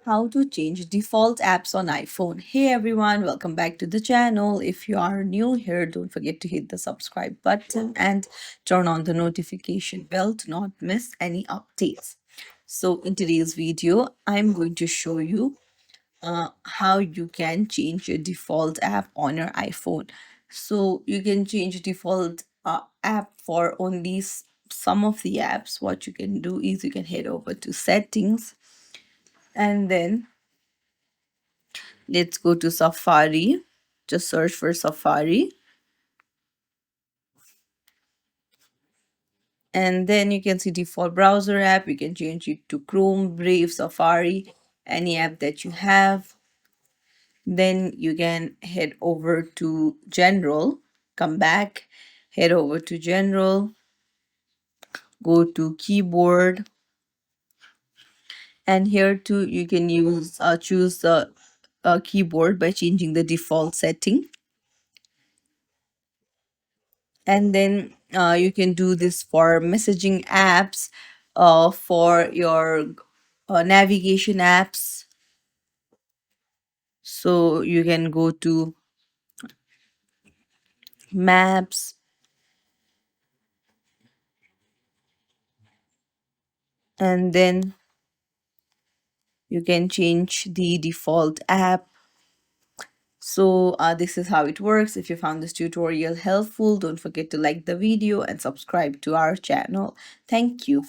how to change default apps on iPhone. Hey everyone, welcome back to the channel. If you are new here, don't forget to hit the subscribe button and turn on the notification bell to not miss any updates. So in today's video, I'm going to show you how you can change your default app on your iPhone. So you can change default app for only some of the apps. What you can do is you can head over to settings, and then let's go to Safari. Just search for Safari, and then you can see default browser app. You can change it to Chrome, Brave, Safari, any app that you have. Then you can head over to General, come back, head over to General, go to Keyboard, and here too you can use choose the keyboard by changing the default setting. And then you can do this for messaging apps, for your navigation apps. So you can go to Maps, and then you can change the default app. So this is how it works. If you found this tutorial helpful, don't forget to like the video and subscribe to our channel. Thank you.